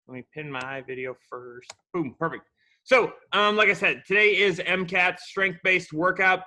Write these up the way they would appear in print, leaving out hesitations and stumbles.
Let me pin my video first. Boom, perfect. So, like I said, today is Mkatz strength-based workout.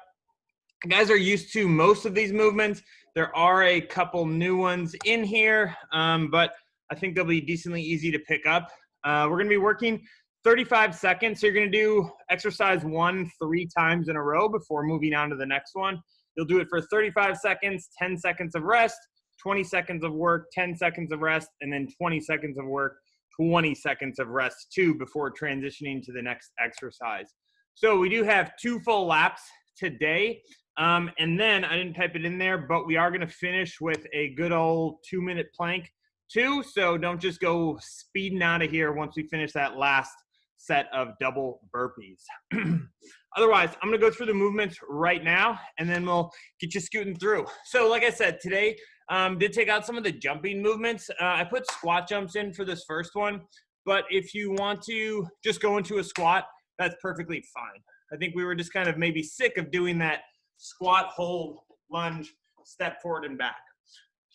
You guys are used to most of these movements. There are a couple new ones in here, but I think they'll be decently easy to pick up. We're gonna be working 35 seconds. So you're gonna do exercise 1 3 times in a row before moving on to the next one. You'll do it for 35 seconds, 10 seconds of rest, 20 seconds of work, 10 seconds of rest, and then 20 seconds of work, 20 seconds of rest too before transitioning to the next exercise. So we do have 2 full laps today. And then I didn't type it in there, but we are going to finish with a good old 2-minute plank too. So don't just go speeding out of here once we finish that last set of double burpees. Otherwise, I'm going to go through the movements right now, and then we'll get you scooting through. So like I said, today did take out some of the jumping movements. I put squat jumps in for this first one, but if you want to just go into a squat, that's perfectly fine. I think we were just kind of maybe sick of doing that squat, hold, lunge, step forward and back.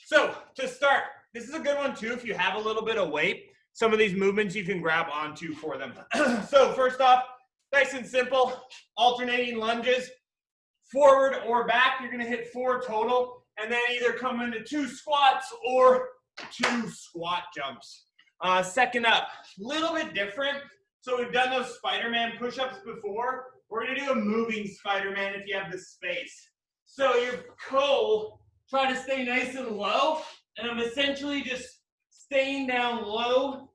So to start, this is a good one too if you have a little bit of weight. Some of these movements you can grab onto for them. So first off, nice and simple, alternating lunges, forward or back. You're gonna hit 4 total, and then either come into 2 squats or 2 squat jumps. Second up, a little bit different. So we've done those Spider-Man push-ups before. We're gonna do a moving Spider-Man if you have the space. So your goal, try to stay nice and low, and I'm essentially just staying down low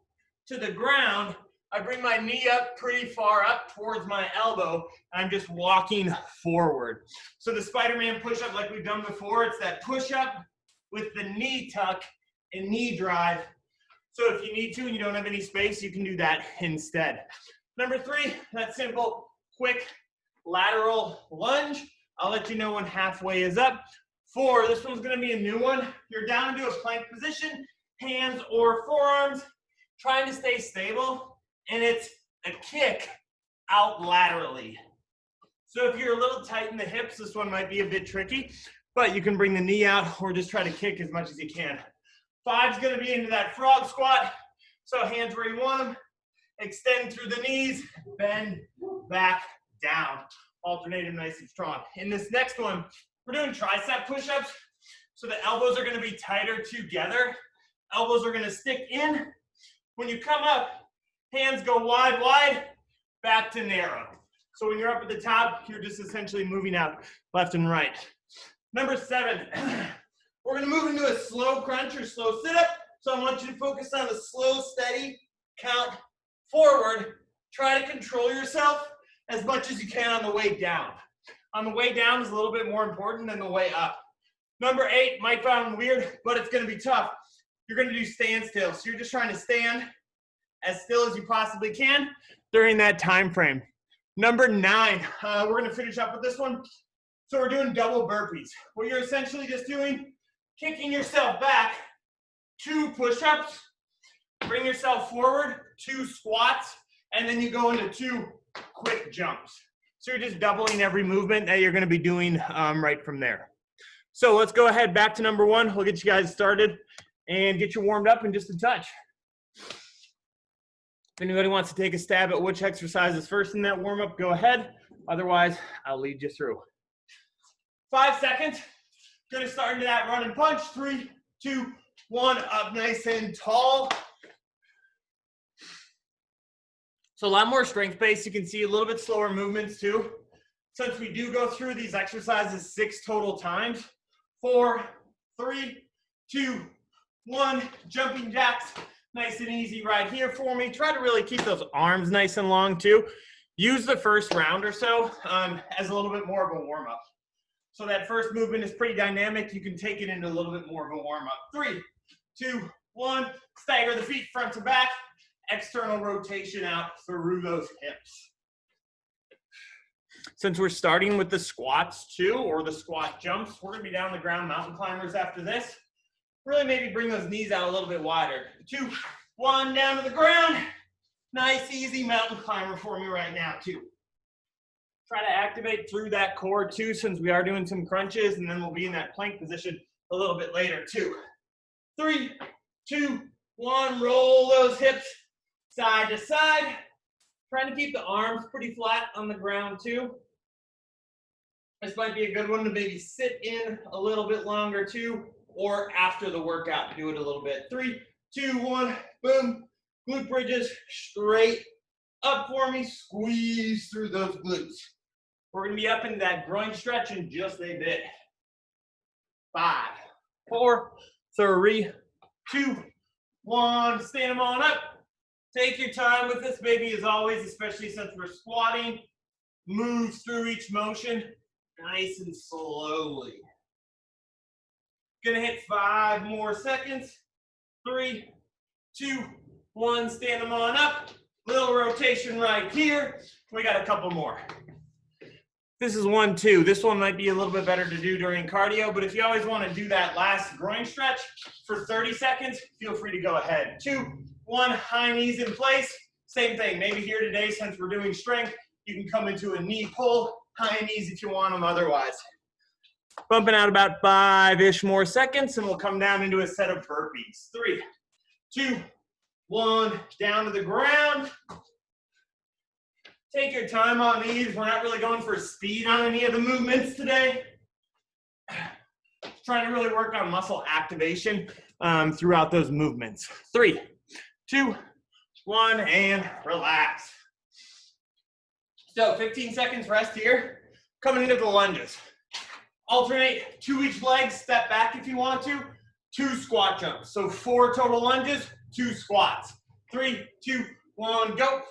to the ground. I bring my knee up pretty far up towards my elbow, and I'm just walking forward. So the Spider-Man push-up like we've done before, it's that push-up with the knee tuck and knee drive. So if you need to and you don't have any space, you can do that instead. Number 3, that simple, quick lateral lunge. I'll let you know when halfway is up. 4, this one's gonna be a new one. You're down into a plank position, hands or forearms, trying to stay stable, and it's a kick out laterally. So if you're a little tight in the hips, this one might be a bit tricky, but you can bring the knee out or just try to kick as much as you can. 5's gonna be into that frog squat. So hands where you want them, extend through the knees, bend back down. Alternate them nice and strong. In this next one, we're doing tricep push-ups. So the elbows are gonna be tighter together. Elbows are gonna stick in. When you come up, hands go wide, wide, back to narrow. So when you're up at the top, you're just essentially moving out left and right. Number 7, we're gonna move into a slow crunch or slow sit-up. So I want you to focus on a slow, steady count forward. Try to control yourself as much as you can on the way down. On the way down is a little bit more important than the way up. Number 8 might sound weird, but it's gonna be tough. You're gonna do standstill. So you're just trying to stand as still as you possibly can during that time frame. Number 9, we're gonna finish up with this one. So we're doing double burpees. What you're essentially just doing, kicking yourself back, 2 push-ups, bring yourself forward, 2 squats, and then you go into 2 quick jumps. So you're just doubling every movement that you're gonna be doing right from there. So let's go ahead back to number 1. We'll get you guys started and get you warmed up in just a touch. If anybody wants to take a stab at which exercise is first in that warm-up, go ahead. Otherwise, I'll lead you through. 5 seconds. Gonna start into that run and punch. 3, 2, 1, up nice and tall. So a lot more strength-based. You can see a little bit slower movements too. Since we do go through these exercises 6 total times. 4, 3, 2, 1, jumping jacks. Nice and easy right here for me. Try to really keep those arms nice and long too. Use the first round or so as a little bit more of a warm-up. So that first movement is pretty dynamic. You can take it into a little bit more of a warm-up. 3, 2, 1, stagger the feet front to back. External rotation out through those hips. Since we're starting with the squats too, or the squat jumps, we're gonna be down the ground mountain climbers after this. Really maybe bring those knees out a little bit wider. 2, 1, down to the ground. Nice, easy mountain climber for me right now too. Try to activate through that core too, since we are doing some crunches, and then we'll be in that plank position a little bit later too. 3, 2, 1, roll those hips Side to side. Trying to keep the arms pretty flat on the ground too. This might be a good one to maybe sit in a little bit longer too, or after the workout, do it a little bit. 3, 2, 1, boom. Glute bridges straight up for me. Squeeze through those glutes. We're gonna be up into that groin stretch in just a bit. 5, 4, 3, 2, 1. Stand them on up. Take your time with this baby as always, especially since we're squatting. Move through each motion nice and slowly. Gonna hit 5 more seconds. 3, 2, 1. Stand them on up. Little rotation right here. We got a couple more. This is 1, 2. This one might be a little bit better to do during cardio, but if you always want to do that last groin stretch for 30 seconds, feel free to go ahead. 2, 1, high knees in place. Same thing, maybe here today, since we're doing strength, you can come into a knee pull, high knees if you want them otherwise. Bumping out about 5-ish more seconds, and we'll come down into a set of burpees. 3, 2, 1, down to the ground. Take your time on these. We're not really going for speed on any of the movements today. Trying to really work on muscle activation throughout those movements. 3, 2, 1, and relax. So 15 seconds rest here. Coming into the lunges. Alternate 2 each leg, step back if you want to. 2 squat jumps. So 4 total lunges, 2 squats. 3, 2, 1, go.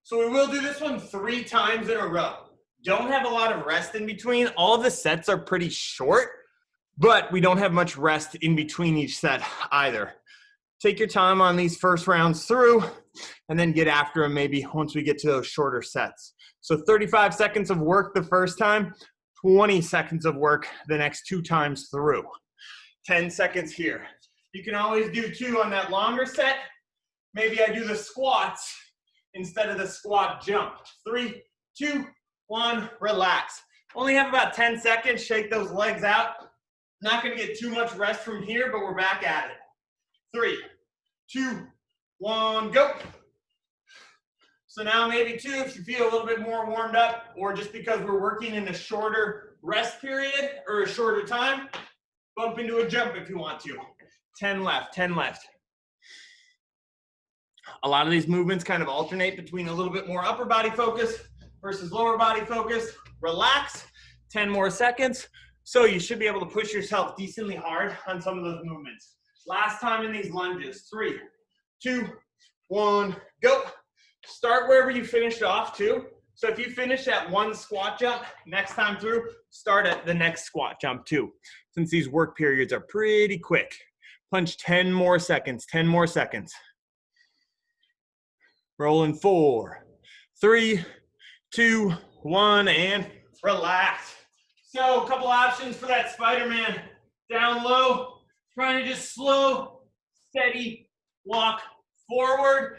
So we will do this one 3 times in a row. Don't have a lot of rest in between. All of the sets are pretty short, but we don't have much rest in between each set either. Take your time on these first rounds through, and then get after them maybe once we get to those shorter sets. So 35 seconds of work the first time, 20 seconds of work the next 2 times through. 10 seconds here. You can always do 2 on that longer set. Maybe I do the squats instead of the squat jump. 3, 2, 1, relax. Only have about 10 seconds, shake those legs out. Not gonna get too much rest from here, but we're back at it. 3, 2, 1, go. So now maybe 2 if you feel a little bit more warmed up, or just because we're working in a shorter rest period or a shorter time, bump into a jump if you want to. 10 left, 10 left. A lot of these movements kind of alternate between a little bit more upper body focus versus lower body focus. Relax, 10 more seconds. So you should be able to push yourself decently hard on some of those movements. Last time in these lunges. 3, 2, 1, go. Start wherever you finished off too. So if you finish at 1 squat jump, next time through, start at the next squat jump too. Since these work periods are pretty quick. Punch 10 more seconds, 10 more seconds. Rolling 4, 3, 2, 1, and relax. So a couple options for that Spider-Man. Down low, trying to just slow, steady walk forward.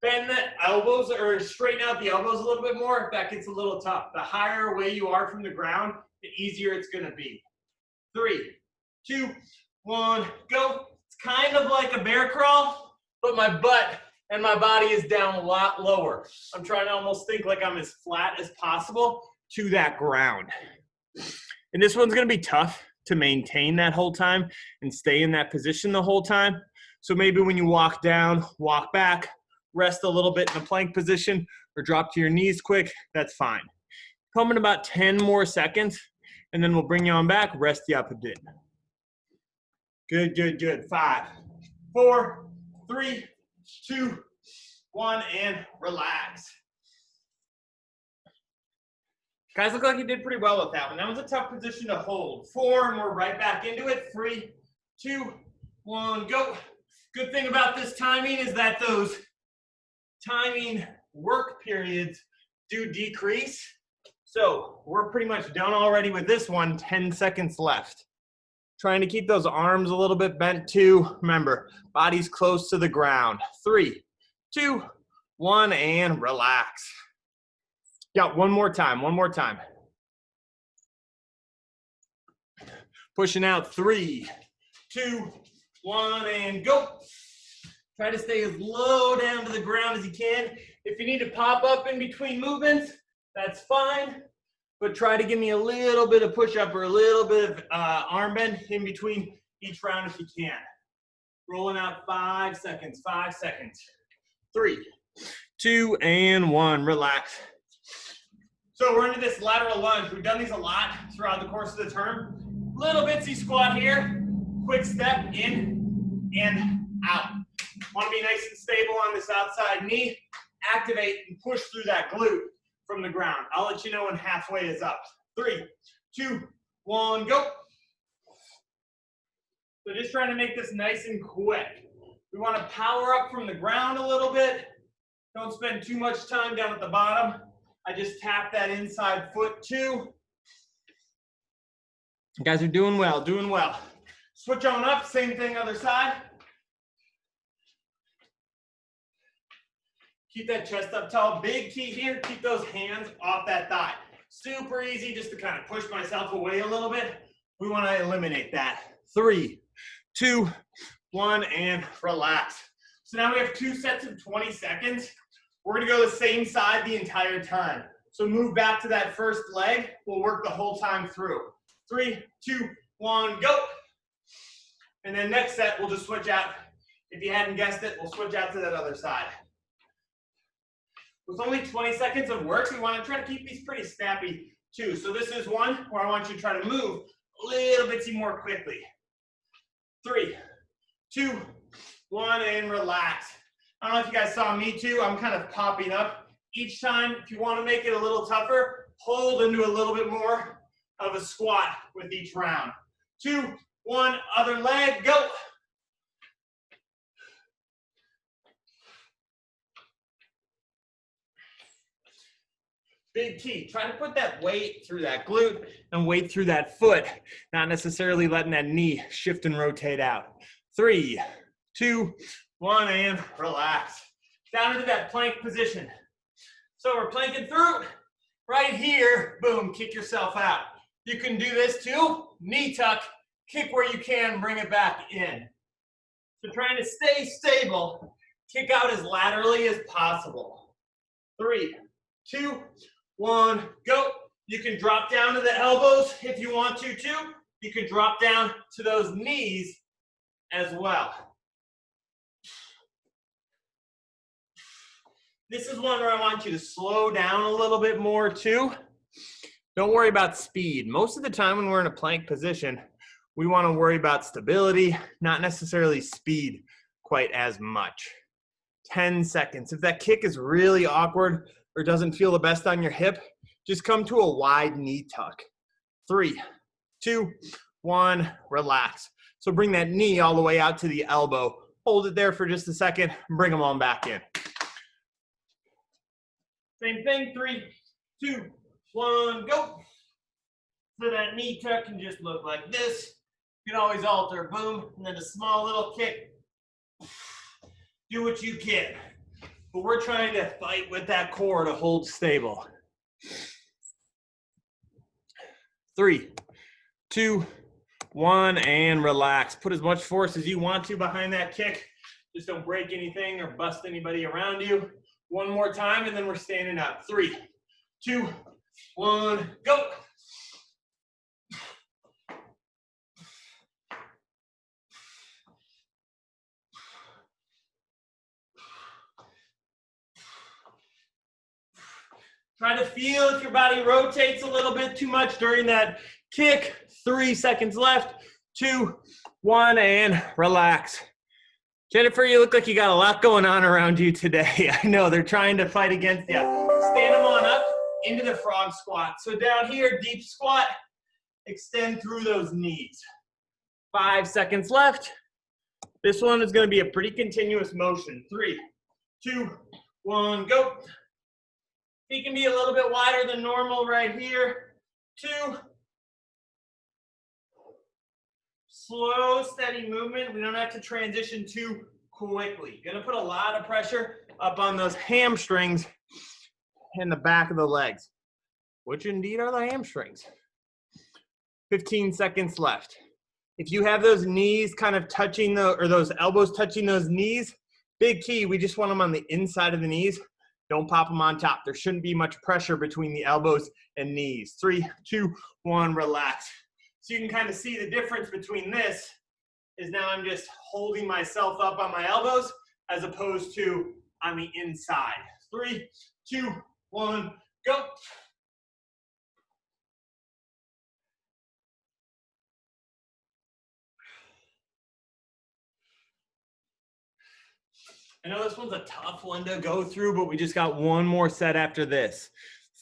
Bend the elbows or straighten out the elbows a little bit more if that gets a little tough. The higher away you are from the ground, the easier it's gonna be. 3, 2, 1, go. It's kind of like a bear crawl, but my butt and my body is down a lot lower. I'm trying to almost think like I'm as flat as possible to that ground. And this one's gonna be tough to maintain that whole time and stay in that position the whole time. So maybe when you walk down, walk back, rest a little bit in the plank position or drop to your knees quick, that's fine. Come in about 10 more seconds and then we'll bring you on back, rest you up a bit. Good, good, good. 5, 4, 3, 2, 1, and relax. Guys, look like you did pretty well with that one. That was a tough position to hold. 4, and we're right back into it. 3, 2, 1, go. Good thing about this timing is that those timing work periods do decrease. So we're pretty much done already with this one. 10 seconds left. Trying to keep those arms a little bit bent too. Remember, body's close to the ground. 3, 2, 1, and relax. Yeah, one more time, one more time. Pushing out. 3, 2, 1, and go. Try to stay as low down to the ground as you can. If you need to pop up in between movements, that's fine. But try to give me a little bit of push-up or a little bit of arm bend in between each round if you can. Rolling out 5 seconds, 5 seconds. 3, 2, and 1. Relax. So we're into this lateral lunge. We've done these a lot throughout the course of the term. Little bitsy squat here. Quick step in and out. Want to be nice and stable on this outside knee. Activate and push through that glute from the ground. I'll let you know when halfway is up. 3, 2, 1, go. So just trying to make this nice and quick. We want to power up from the ground a little bit. Don't spend too much time down at the bottom. I just tap that inside foot too. You guys are doing well, doing well. Switch on up, same thing other side. Keep that chest up tall. Big key here, keep those hands off that thigh. Super easy just to kind of push myself away a little bit. We want to eliminate that. 3, 2, 1, and relax. So now we have 2 sets of 20 seconds. We're going to go the same side the entire time. So move back to that first leg. We'll work the whole time through. 3, 2, 1, go. And then next set, we'll just switch out. If you hadn't guessed it, we'll switch out to that other side. With only 20 seconds of work, we want to try to keep these pretty snappy too. So this is one where I want you to try to move a little bit more quickly. 3, 2, 1, and relax. I don't know if you guys saw me too. I'm kind of popping up each time. If you want to make it a little tougher, hold into a little bit more of a squat with each round. 2, 1, other leg, go. Big key. Try to put that weight through that glute and weight through that foot, not necessarily letting that knee shift and rotate out. 3, 2, 1, and relax. Down into that plank position. So we're planking through. Right here, boom, kick yourself out. You can do this too. Knee tuck, kick where you can, bring it back in. So trying to stay stable, kick out as laterally as possible. 3, 2, 1, go. You can drop down to the elbows if you want to too. You can drop down to those knees as well. This is one where I want you to slow down a little bit more too. Don't worry about speed. Most of the time when we're in a plank position, we want to worry about stability, not necessarily speed quite as much. 10 seconds. If that kick is really awkward or doesn't feel the best on your hip, just come to a wide knee tuck. 3, 2, 1, relax. So bring that knee all the way out to the elbow. Hold it there for just a second, bring them on back in. Same thing, 3, 2, 1, go. So that knee tuck can just look like this. You can always alter, boom, and then a small little kick. Do what you can. But we're trying to fight with that core to hold stable. 3, 2, 1, and relax. Put as much force as you want to behind that kick. Just don't break anything or bust anybody around you. One more time, and then we're standing up. 3, 2, 1, go. Try to feel if your body rotates a little bit too much during that kick. 3 seconds left. 2, 1, and relax. Jennifer, you look like you got a lot going on around you today. I know, they're trying to fight against you. Stand them on up into the frog squat. So down here, deep squat. Extend through those knees. 5 seconds left. This one is going to be a pretty continuous motion. 3, 2, 1, go. Feet can be a little bit wider than normal right here. 2. Slow, steady movement. We don't have to transition too quickly. Gonna put a lot of pressure up on those hamstrings and the back of the legs, which indeed are the hamstrings. 15 seconds left. If you have those knees kind of touching or those elbows touching those knees, Big key, we just want them on the inside of the knees. Don't pop them on top. There shouldn't be much pressure between the elbows and knees. 3, 2, 1, relax. So you can kind of see the difference between this is now I'm just holding myself up on my elbows as opposed to on the inside. 3, 2, 1, go. I know this one's a tough one to go through, but we just got one more set after this.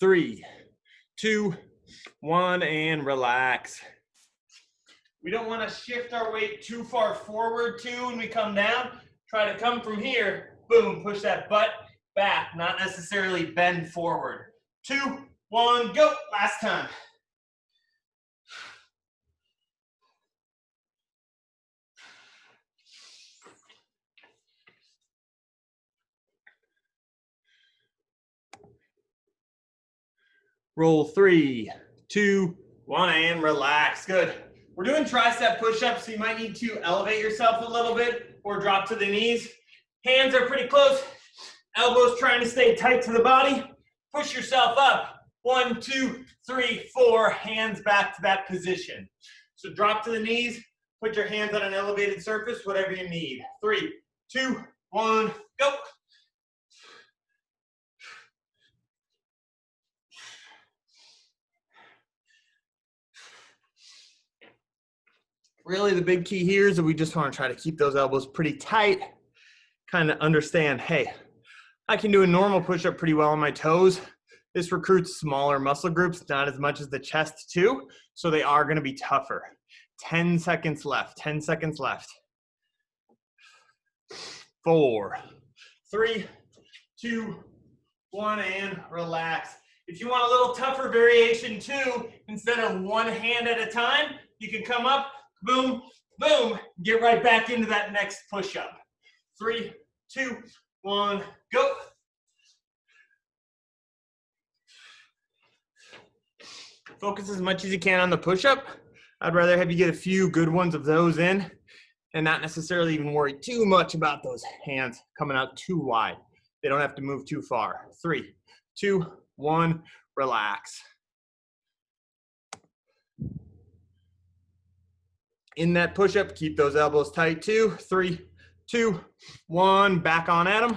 3, 2, 1, and relax. We don't want to shift our weight too far forward too when we come down. Try to come from here, boom, push that butt back, not necessarily bend forward. 2, 1, go. Last time. Roll 3, 2, 1, and relax. Good. We're doing tricep push-ups, so you might need to elevate yourself a little bit or drop to the knees. Hands are pretty close. Elbows trying to stay tight to the body. Push yourself up. 1, 2, 3, 4. Hands back to that position. So drop to the knees. Put your hands on an elevated surface, whatever you need. 3, 2, 1, go. Really, the big key here is that we just want to try to keep those elbows pretty tight, kind of understand, hey, I can do a normal push-up pretty well on my toes. This recruits smaller muscle groups, not as much as the chest too, so they are going to be tougher. 10 seconds left, 10 seconds left. 4, 3, 2, 1, and relax. If you want a little tougher variation too, instead of one hand at a time, you can come up, boom, boom, get right back into that next push-up. 3, 2, 1, go. Focus as much as you can on the push-up. I'd rather have you get a few good ones of those in and not necessarily even worry too much about those hands coming out too wide. They don't have to move too far. 3, 2, 1, relax. In that push-up, keep those elbows tight too. 3, 2, 1, back on at them.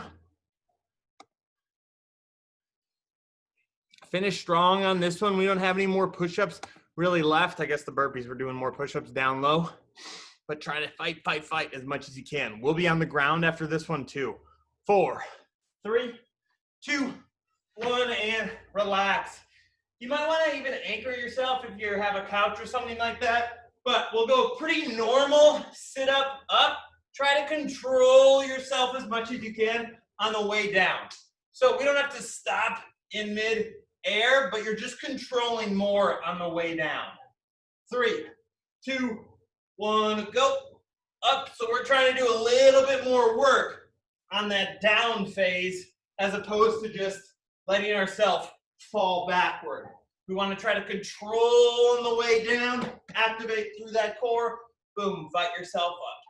Finish strong on this one. We don't have any more push-ups really left. I guess the burpees, we're doing more push-ups down low. But try to fight, fight, fight as much as you can. We'll be on the ground after this one too. 4, 3, 2, 1, and relax. You might want to even anchor yourself if you have a couch or something like that. But we'll go pretty normal, sit up. Try to control yourself as much as you can on the way down. So we don't have to stop in mid-air, but you're just controlling more on the way down. 3, 2, 1, go. Up. So we're trying to do a little bit more work on that down phase as opposed to just letting ourselves fall backward. We want to try to control on the way down, activate through that core, boom, fight yourself up.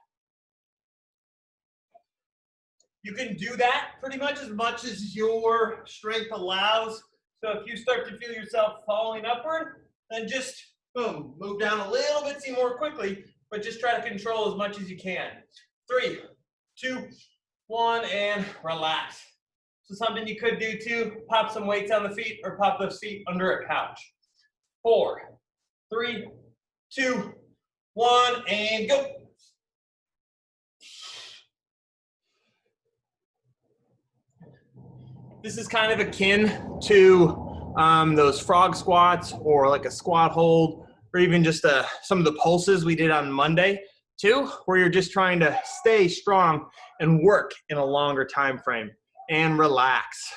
You can do that pretty much as your strength allows. So if you start to feel yourself falling upward, then just, boom, move down a little bit more quickly, but just try to control as much as you can. 3, 2, 1, and relax. So something you could do too, pop some weights on the feet or pop those feet under a couch. 4, 3, 2, 1, and go. This is kind of akin to those frog squats or like a squat hold or even just some of the pulses we did on Monday too, where you're just trying to stay strong and work in a longer time frame. And relax.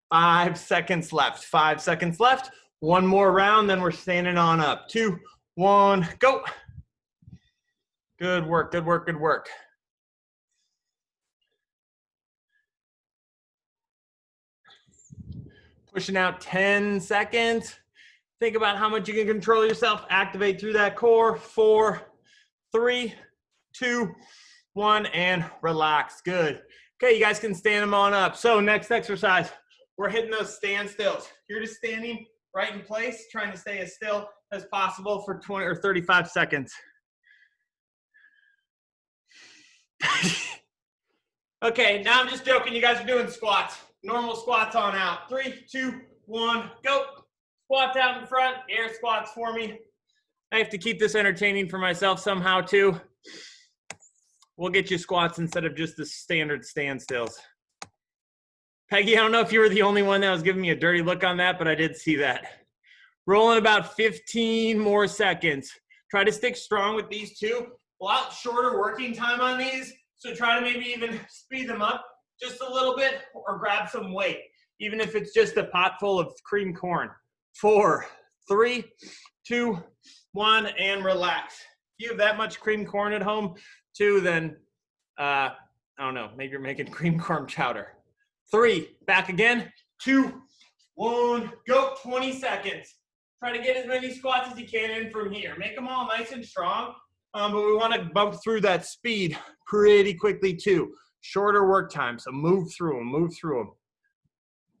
5 seconds left. 5 seconds left. One more round, then we're standing on up. 2, 1, go. Good work, good work, good work. Pushing out 10 seconds. Think about how much you can control yourself. Activate through that core. 4, 3, 2, 1, and relax. Good. Okay, you guys can stand them on up. So next exercise, we're hitting those standstills. You're just standing right in place, trying to stay as still as possible for 20 or 35 seconds. Okay, now I'm just joking. You guys are doing squats. Normal squats on out. 3, 2, 1, go. Squats out in front, air squats for me. I have to keep this entertaining for myself somehow too. We'll get you squats instead of just the standard standstills. Peggy, I don't know if you were the only one that was giving me a dirty look on that, but I did see that. Rolling about 15 more seconds. Try to stick strong with these two. A lot shorter working time on these, so try to maybe even speed them up just a little bit or grab some weight, even if it's just a pot full of cream corn. 4, 3, 2, 1, and relax. If you have that much cream corn at home too, then I don't know, maybe you're making cream corn chowder. 3, back again, 2, 1, go. 20 seconds. Try to get as many squats as you can in from here. Make them all nice and strong, but we want to bump through that speed pretty quickly too. Shorter work time, so move through them, move through them.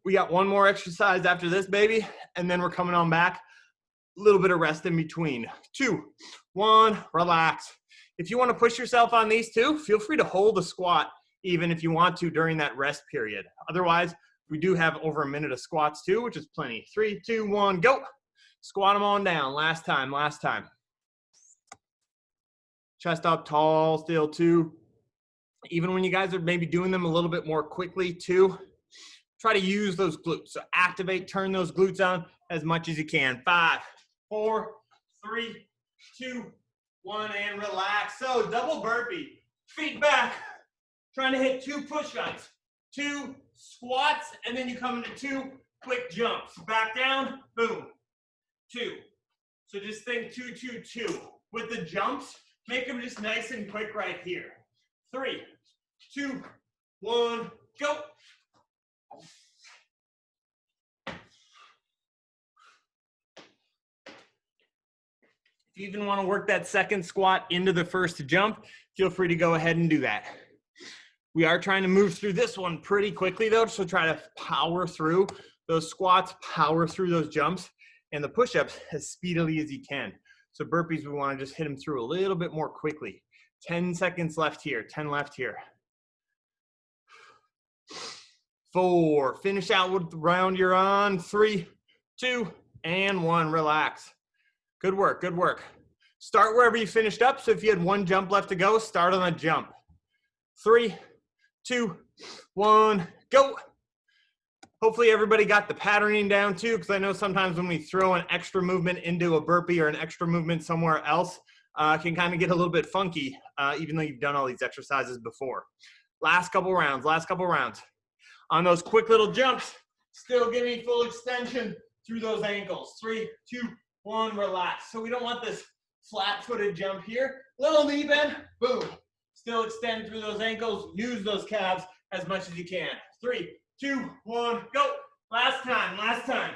We got one more exercise after this, baby, and then we're coming on back. A little bit of rest in between. 2, 1, relax. If you want to push yourself on these two, feel free to hold a squat even if you want to during that rest period. Otherwise, we do have over a minute of squats too, which is plenty. 3, 2, 1, go. Squat them on down. Last time, last time. Chest up tall still too. Even when you guys are maybe doing them a little bit more quickly too, try to use those glutes. So activate, turn those glutes on as much as you can. 5, 4, 3, 2, 1, and relax. So double burpee, feet back, trying to hit 2 push-ups, 2 squats, and then you come into 2 quick jumps. Back down, boom, 2. So just think 2, 2, 2. With the jumps, make them just nice and quick right here. 3, 2, 1, go. If you even want to work that second squat into the first jump, feel free to go ahead and do that. We are trying to move through this one pretty quickly though, so try to power through those squats, power through those jumps, and the push-ups as speedily as you can. So burpees, we want to just hit them through a little bit more quickly. 10 seconds left here, 10 left here. 4, finish out with the round you're on. 3, 2, and 1, relax. Good work, good work. Start wherever you finished up. So if you had 1 jump left to go, start on a jump. 3, 2, 1, go. Hopefully everybody got the patterning down too, because I know sometimes when we throw an extra movement into a burpee or an extra movement somewhere else, it can kind of get a little bit funky, even though you've done all these exercises before. Last couple rounds, last couple rounds. On those quick little jumps, still give me full extension through those ankles. 3, 2, 1, relax. So we don't want this flat-footed jump here. Little knee bend, boom. Still extend through those ankles. Use those calves as much as you can. 3, 2, 1, go. Last time, last time.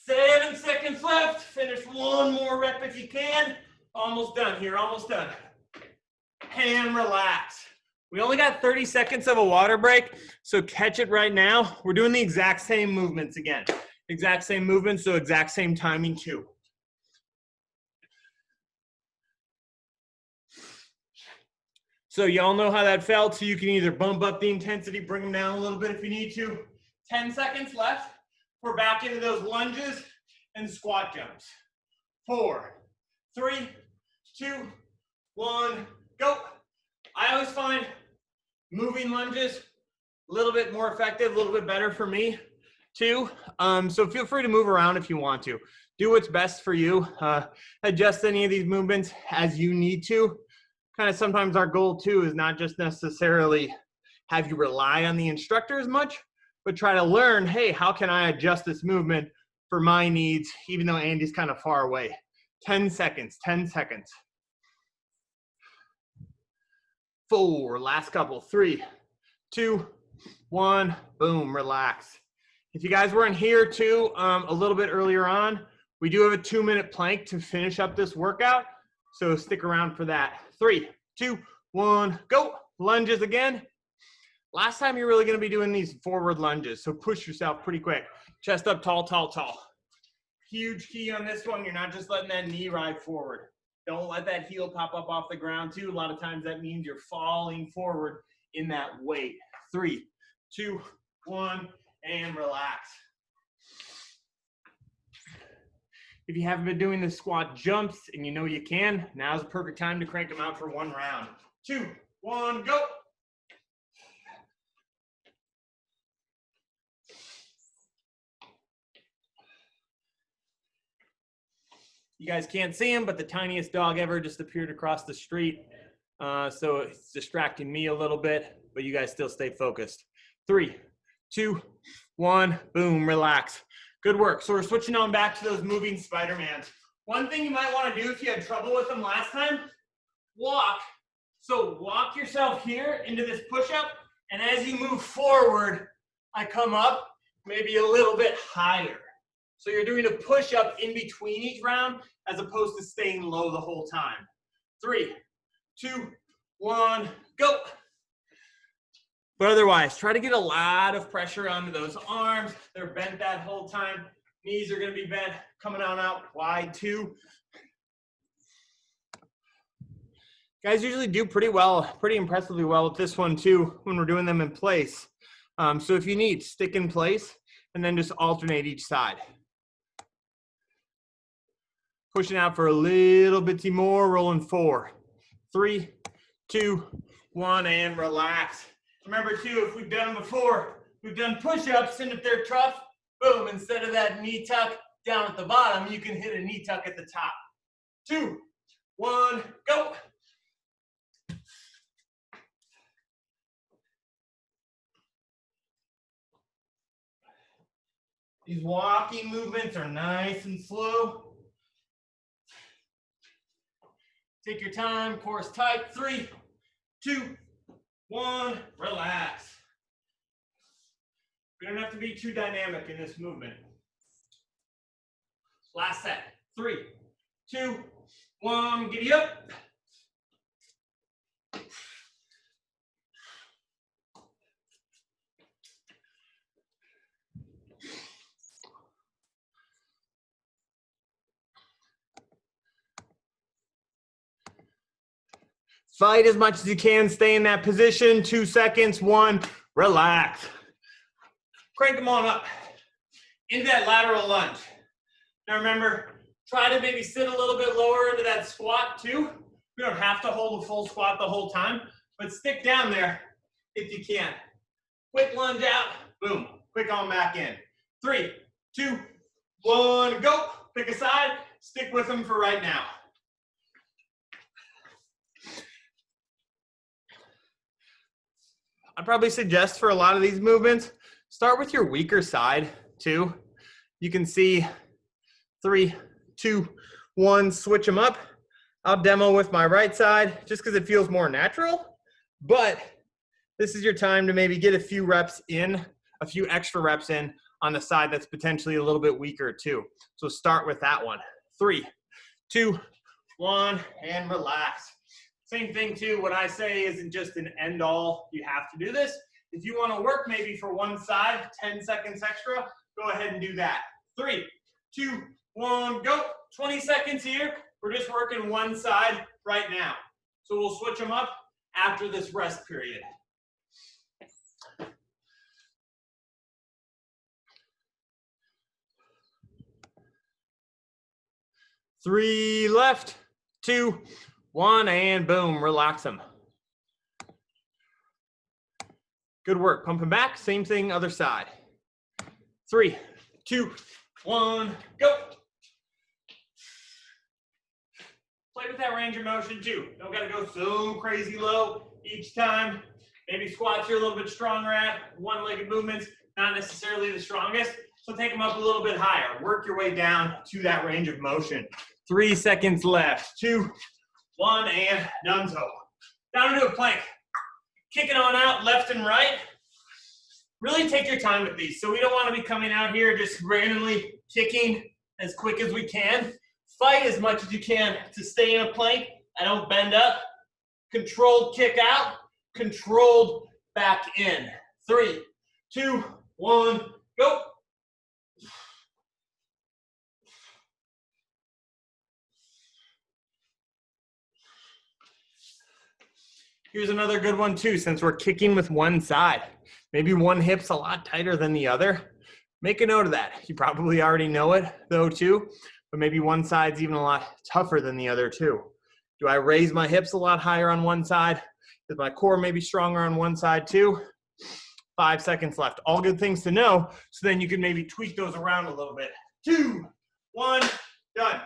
Seven seconds left. Finish 1 more rep if you can. Almost done here, almost done. And relax. We only got 30 seconds of a water break, so catch it right now. We're doing the exact same movements again. Exact same movements, so exact same timing too. So y'all know how that felt, so you can either bump up the intensity, bring them down a little bit if you need to. 10 seconds left. We're back into those lunges and squat jumps. 4, 3, 2, 1, go. I always find moving lunges a little bit more effective, a little bit better for me too. So feel free to move around if you want to. Do what's best for you. Adjust any of these movements as you need to. Kind of sometimes our goal too is not just necessarily have you rely on the instructor as much, but try to learn, hey, how can I adjust this movement for my needs, even though Andy's kind of far away. 10 seconds, 10 seconds. 4, last couple. 3, 2, 1, boom, relax. If you guys weren't here too, a little bit earlier on, we do have a 2-minute plank to finish up this workout. So stick around for that. 3, 2, 1, go. Lunges again. Last time you're really gonna be doing these forward lunges, so push yourself pretty quick. Chest up, tall, tall, tall. Huge key on this one, you're not just letting that knee ride forward. Don't let that heel pop up off the ground too. A lot of times that means you're falling forward in that weight. 3, 2, 1, and relax. If you haven't been doing the squat jumps and you know you can, now's the perfect time to crank them out for 1 round. 2, 1, go. You guys can't see him, but the tiniest dog ever just appeared across the street. So it's distracting me a little bit, but you guys still stay focused. 3, 2, 1, boom, relax. Good work. So we're switching on back to those moving Spider-Mans. One thing you might want to do if you had trouble with them last time, walk. So walk yourself here into this push-up, and as you move forward, I come up maybe a little bit higher. So you're doing a push-up in between each round as opposed to staying low the whole time. 3, 2, 1, go. But otherwise, try to get a lot of pressure onto those arms. They're bent that whole time. Knees are going to be bent, coming on out wide too. Guys usually do pretty well, pretty impressively well with this one too when we're doing them in place. So if you need, stick in place and then just alternate each side. Pushing out for a little bit more, rolling 4, 3, 2, 1, and relax. Remember too, if we've done them before, we've done push-ups, and if they're tough, boom, instead of that knee tuck down at the bottom, you can hit a knee tuck at the top. 2, 1, go. These walking movements are nice and slow. Take your time, core tight. 3, 2, 1, relax. We don't have to be too dynamic in this movement. Last set. 3, 2, 1, giddy up. Fight as much as you can. Stay in that position. 2 seconds. 1. Relax. Crank them on up into that lateral lunge. Now remember, try to maybe sit a little bit lower into that squat too. We don't have to hold a full squat the whole time, but stick down there if you can. Quick lunge out. Boom. Quick on back in. 3, 2, 1. Go. Pick a side. Stick with them for right now. I'd probably suggest for a lot of these movements, start with your weaker side too. You can see 3, 2, 1, switch them up. I'll demo with my right side just because it feels more natural, but this is your time to maybe get a few reps in, a few extra reps in on the side that's potentially a little bit weaker too. So start with that one. 3, 2, 1, and relax. Same thing too, what I say isn't just an end all, you have to do this. If you want to work maybe for one side, 10 seconds extra, go ahead and do that. 3, 2, 1, go. 20 seconds here. We're just working one side right now. So we'll switch them up after this rest period. 3 left, 2, 1, and boom, relax them. Good work. Pumping back. Same thing, other side. 3, 2, 1, go. Play with that range of motion too. Don't got to go so crazy low each time. Maybe squats you're a little bit stronger at. One-legged movements, not necessarily the strongest. So take them up a little bit higher. Work your way down to that range of motion. 3 seconds left. 2, 1, and done so. Down into a plank. Kick it on out left and right. really take your time with these. So we don't want to be coming out here just randomly kicking as quick as we can. Fight as much as you can to stay in a plank. I don't bend up. Controlled kick out. Controlled back in. 3, 2, 1, go. Here's another good one too, since we're kicking with one side. Maybe one hip's a lot tighter than the other. Make a note of that. You probably already know it though too, but maybe one side's even a lot tougher than the other too. Do I raise my hips a lot higher on one side? Is my core maybe stronger on one side too? 5 seconds left. All good things to know, so then you can maybe tweak those around a little bit. 2, 1, done.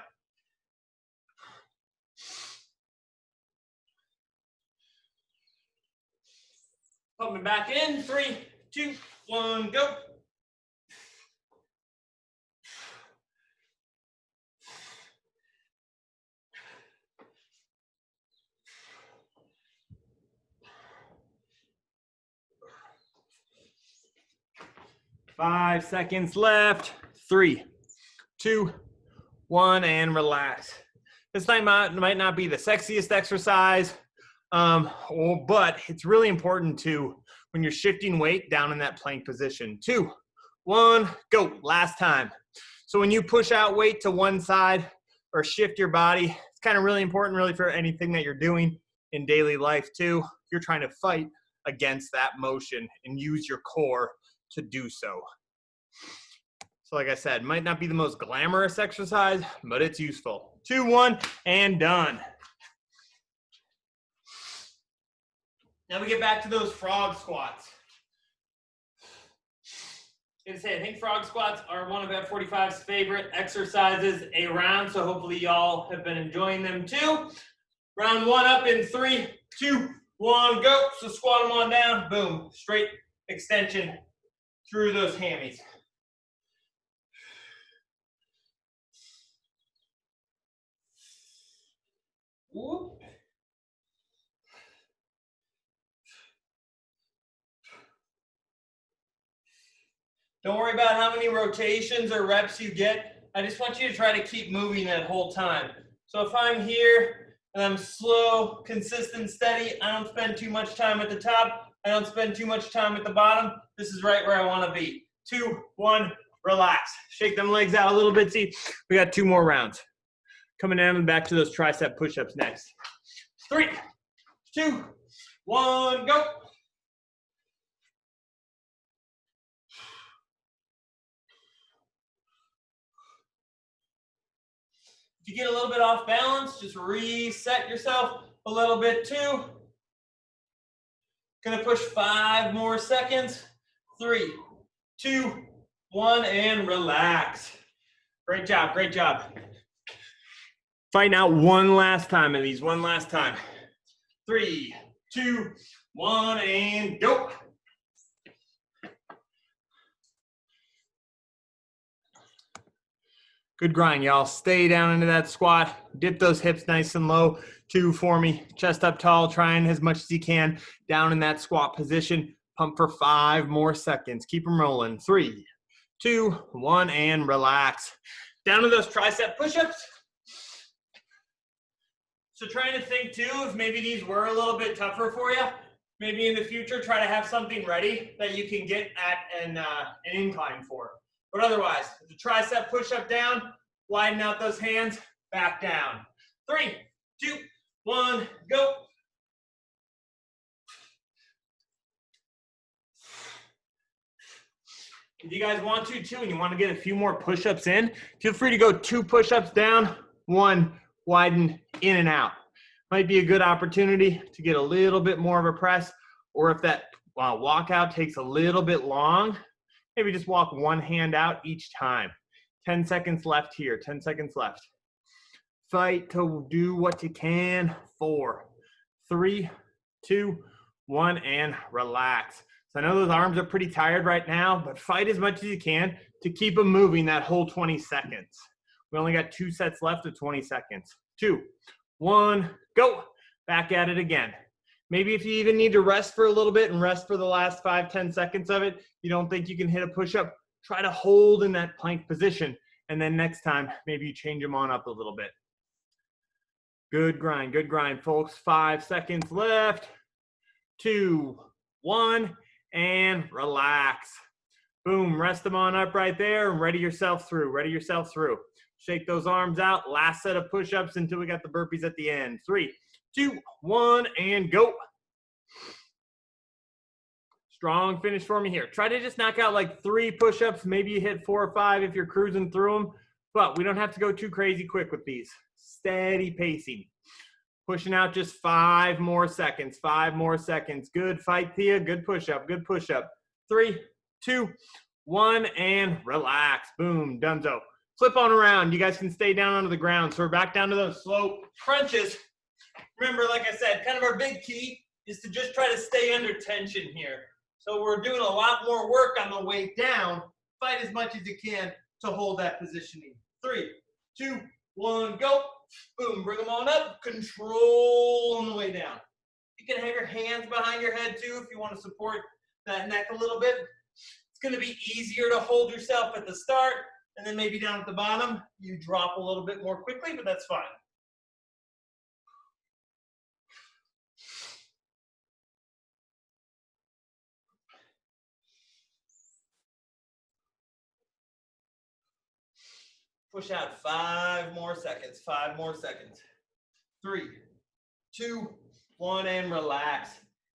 Pumping back in. 3, 2, 1, go. Five seconds left. 3, 2, 1, and relax. This might not be the sexiest exercise, but it's really important to, when you're shifting weight, down in that plank position. 2, 1, go. Last time. So when you push out weight to one side or shift your body, it's kind of really important really for anything that you're doing in daily life too. You're trying to fight against that motion and use your core to do so. So like I said, might not be the most glamorous exercise, but it's useful. 2, 1, and done. Now we get back to those frog squats. I think frog squats are one of F45's favorite exercises around, so hopefully y'all have been enjoying them too. Round 1 up in 3, 2, 1, go. So squat them on down, boom, straight extension through those hammies. Whoop. Don't worry about how many rotations or reps you get. I just want you to try to keep moving that whole time. So if I'm here and I'm slow, consistent, steady, I don't spend too much time at the top. I don't spend too much time at the bottom. This is right where I want to be. 2, 1, relax. Shake them legs out a little bit. See, we got 2 more rounds. Coming down and back to those tricep push-ups next. 3, 2, 1, go. If you get a little bit off balance, just reset yourself a little bit too. Gonna push 5 more seconds. 3, 2, 1, and relax. Great job, great job. Fighting out one last time in these, one last time. 3, 2, 1, and go. Good grind, y'all. Stay down into that squat. Dip those hips nice and low. 2 for me. Chest up tall. Trying as much as you can. Down in that squat position. Pump for 5 more seconds. Keep them rolling. 3, 2, 1, and relax. Down to those tricep push-ups. So trying to think too, if maybe these were a little bit tougher for you, maybe in the future try to have something ready that you can get at an incline for. But otherwise, the tricep push-up down, widen out those hands, back down. 3, 2, 1, go. If you guys want to too, and you want to get a few more push-ups in, feel free to go 2 push-ups down, 1 widen in and out. Might be a good opportunity to get a little bit more of a press, or if that walkout takes a little bit long, maybe just walk 1 hand out each time. 10 seconds left here, 10 seconds left. Fight to do what you can. 4, 3, 2, 1, and relax. So I know those arms are pretty tired right now, but fight as much as you can to keep them moving that whole 20 seconds. We only got 2 sets left of 20 seconds. 2, 1, go. Back at it again. Maybe if you even need to rest for a little bit and rest for the last 5-10 seconds of it, you don't think you can hit a push-up, try to hold in that plank position. And then next time, maybe you change them on up a little bit. Good grind, folks. 5 seconds left. 2, 1, and relax. Boom, rest them on up right there and ready yourself through, Shake those arms out. Last set of push-ups until we got the burpees at the end. 3, 2, 1, and go. Strong finish for me here. Try to just knock out like 3 push-ups. Maybe you hit 4 or 5 if you're cruising through them, but we don't have to go too crazy quick with these. Steady pacing. Pushing out just 5 more seconds, 5 more seconds. Good fight, Thea. Good push-up, 3, 2, 1, and relax. Boom, donezo. Flip on around. You guys can stay down onto the ground. So we're back down to those slow crunches. Remember, like I said, kind of our big key is to just try to stay under tension here. So we're doing a lot more work on the way down. Fight as much as you can to hold that positioning. 3, 2, 1, go. Boom, bring them on up. Control on the way down. You can have your hands behind your head too if you want to support that neck a little bit. It's going to be easier to hold yourself at the start, and then maybe down at the bottom, you drop a little bit more quickly, but that's fine. Push out 5 more seconds, 5 more seconds. 3, 2, 1, and relax.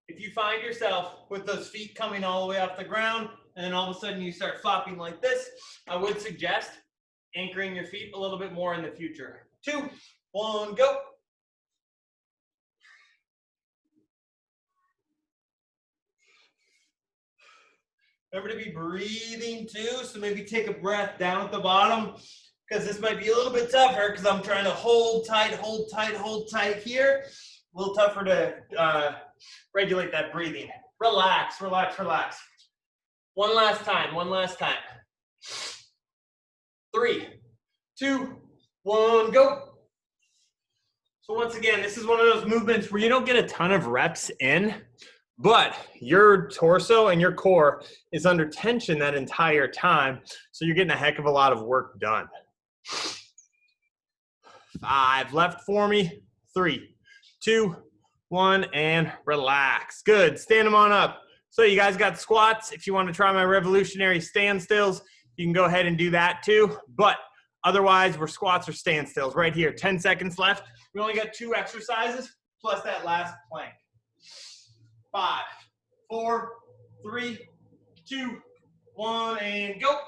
If you find yourself with those feet coming all the way off the ground, and then all of a sudden you start flopping like this, I would suggest anchoring your feet a little bit more in the future. 2, 1, go. Remember to be breathing too, so maybe take a breath down at the bottom, because this might be a little bit tougher because I'm trying to hold tight, hold tight, hold tight here. A little tougher to regulate that breathing. Relax, relax, relax. One last time, one last time. 3, 2, 1, go. So once again, this is one of those movements where you don't get a ton of reps in, but your torso and your core is under tension that entire time, so you're getting a heck of a lot of work done. 5 left for me. 3, 2, 1, and relax. Good. Stand them on up. So you guys got squats. If you want to try my revolutionary standstills, you can go ahead and do that too. But otherwise, we're squats or standstills right here. 10 seconds left. We only got 2 exercises plus that last plank. 5, 4, 3, 2, 1, and go.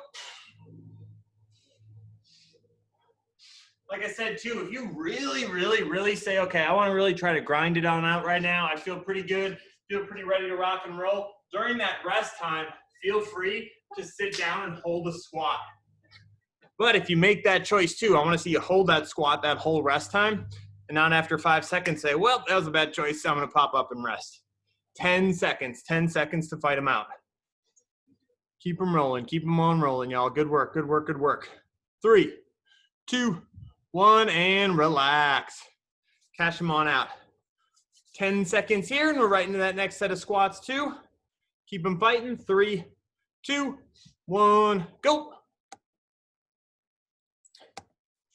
Like I said too, if you really say, okay, I want to really try to grind it on out right now, I feel pretty good, feel pretty ready to rock and roll, during that rest time, feel free to sit down and hold a squat. But if you make that choice too, I want to see you hold that squat that whole rest time, and not after 5 seconds say, well, that was a bad choice, so I'm going to pop up and rest. 10 seconds to fight them out. Keep them rolling, keep them on rolling, y'all. Good work, good work, good work. 3, 2, 1, and relax. Cash them on out. 10 seconds here, and we're right into that next set of squats too. Keep them fighting. 3, 2, 1, go.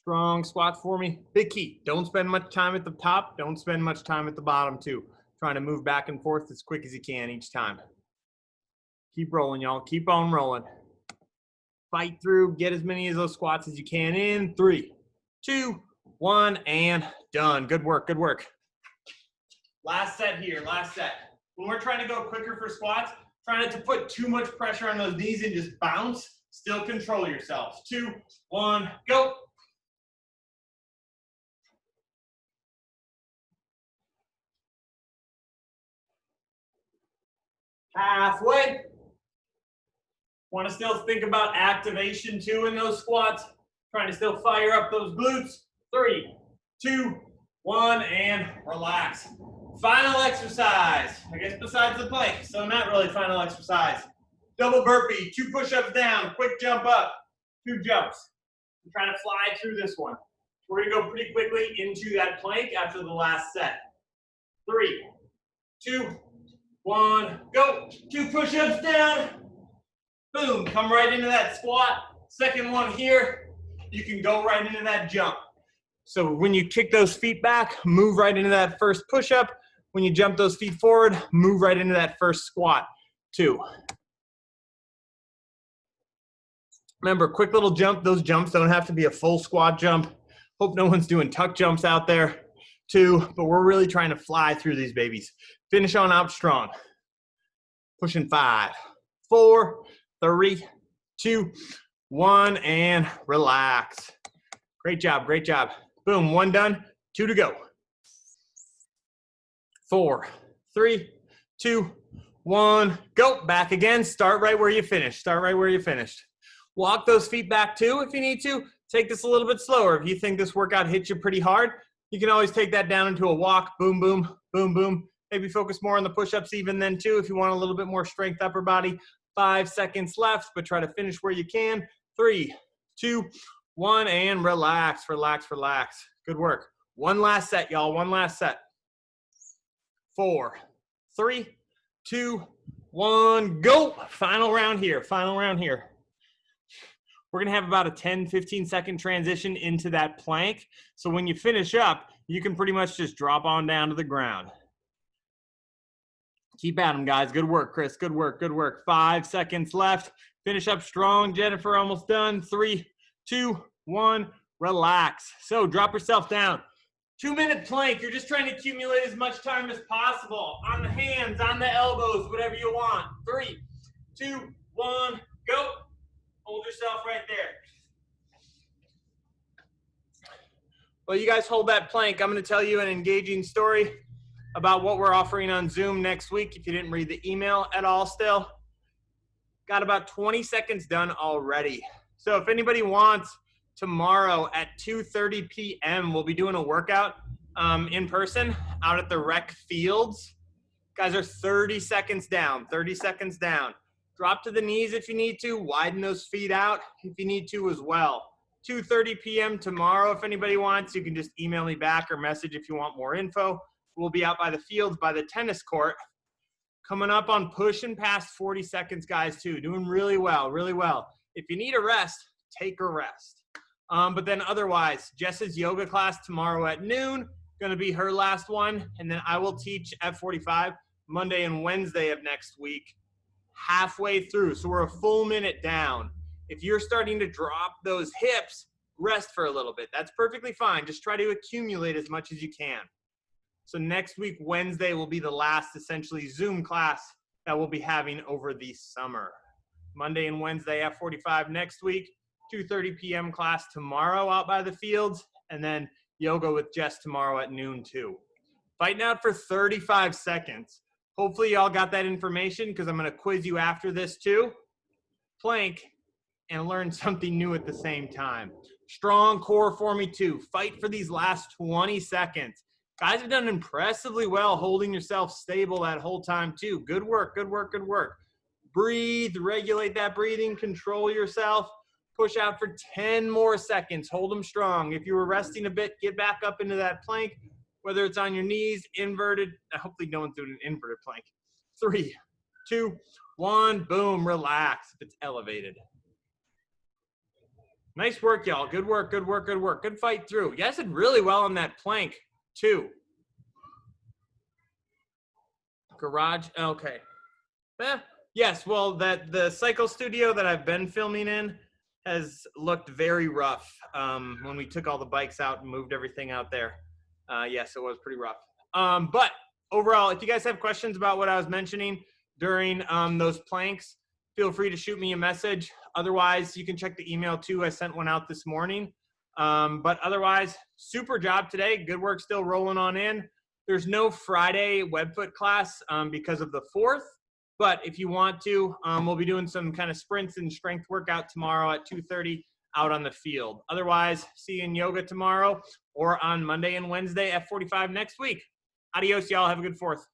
Strong squat for me. Big key. Don't spend much time at the top. Don't spend much time at the bottom too. Trying to move back and forth as quick as you can each time. Keep rolling, y'all. Keep on rolling. Fight through. Get as many of those squats as you can in. 3, 2, 1, and done. Good work, good work. Last set here, last set. When we're trying to go quicker for squats, try not to put too much pressure on those knees and just bounce. Still control yourselves. 2, 1, go. Halfway. Want to still think about activation too in those squats. Trying to still fire up those glutes. 3, 2, 1, and relax. Final exercise. I guess besides the plank, so not really final exercise. Double burpee, 2 push-ups down, quick jump up, 2 jumps. I'm trying to fly through this one. We're going to go pretty quickly into that plank after the last set. 3, 2, 1, go. 2 push-ups down. Boom, come right into that squat. Second one here, you can go right into that jump. So when you kick those feet back, move right into that first push-up. When you jump those feet forward, move right into that first squat. 2. Remember, quick little jump. Those jumps don't have to be a full squat jump. Hope no one's doing tuck jumps out there. 2, but we're really trying to fly through these babies. Finish on out strong. Pushing 5, 4, 3, 2, 1, and relax. Great job, great job. Boom, 1 done, 2 to go. 4, 3, 2, 1, go. Back again, start right where you finished. Start right where you finished. Walk those feet back too if you need to. Take this a little bit slower. If you think this workout hits you pretty hard, you can always take that down into a walk. Boom, boom, boom, boom. Maybe focus more on the push-ups even then too if you want a little bit more strength upper body. 5 seconds left, but try to finish where you can. 3, 2, 1, and relax, relax, relax. Good work. One last set, y'all. One last set. 4, 3, 2, 1, go. Final round here. Final round here. We're going to have about a 10, 15-second transition into that plank. So when you finish up, you can pretty much just drop on down to the ground. Keep at them, guys. Good work, Chris. Good work, good work. 5 seconds left. Finish up strong. Jennifer, almost done. 3, 2, 1, relax. So drop yourself down. 2-minute plank. You're just trying to accumulate as much time as possible. On the hands, on the elbows, whatever you want. 3, 2, 1, go. Hold yourself right there. Well, you guys hold that plank. I'm going to tell you an engaging story about what we're offering on Zoom next week. If you didn't read the email at all still. Got about 20 seconds done already. So if anybody wants, tomorrow at 2:30 p.m., we'll be doing a workout in person out at the rec fields. Guys are 30 seconds down, 30 seconds down. Drop to the knees if you need to. Widen those feet out if you need to as well. 2:30 p.m. tomorrow. If anybody wants, you can just email me back or message if you want more info. We'll be out by the fields by the tennis court. Coming up on pushing past 40 seconds, guys, too. Doing really well, really well. If you need a rest, take a rest. But then otherwise, Jess's yoga class tomorrow at noon. Going to be her last one. And then I will teach F45 Monday and Wednesday of next week. Halfway through, so we're a full minute down. If you're starting to drop those hips, rest for a little bit. That's perfectly fine. Just try to accumulate as much as you can. So next week, Wednesday, will be the last essentially Zoom class that we'll be having over the summer. Monday and Wednesday, F45 next week, 2:30 p.m. class tomorrow out by the fields, and then yoga with Jess tomorrow at noon too. Fighting out for 35 seconds. Hopefully y'all got that information because I'm going to quiz you after this too. Plank and learn something new at the same time. Strong core for me too. Fight for these last 20 seconds. Guys have done impressively well holding yourself stable that whole time too. Good work, good work, good work. Breathe, regulate that breathing, control yourself. Push out for 10 more seconds. Hold them strong. If you were resting a bit, get back up into that plank. Whether it's on your knees, inverted, hopefully no one's doing an inverted plank. 3, 2, 1, boom, relax if it's elevated. Nice work, y'all. Good work, good work, good work. Good fight through. You guys did really well on that plank, too. Garage, okay. Yes, well, the cycle studio that I've been filming in has looked very rough when we took all the bikes out and moved everything out there. Yes, it was pretty rough. But overall, if you guys have questions about what I was mentioning during those planks, feel free to shoot me a message. Otherwise, you can check the email too. I sent one out this morning. But otherwise, super job today. Good work still rolling on in. There's no Friday webfoot class because of the 4th. But if you want to, we'll be doing some kind of sprints and strength workout tomorrow at 2:30 out on the field. Otherwise, see you in yoga tomorrow or on Monday and Wednesday at F45 next week. Adios, y'all. Have a good 4th.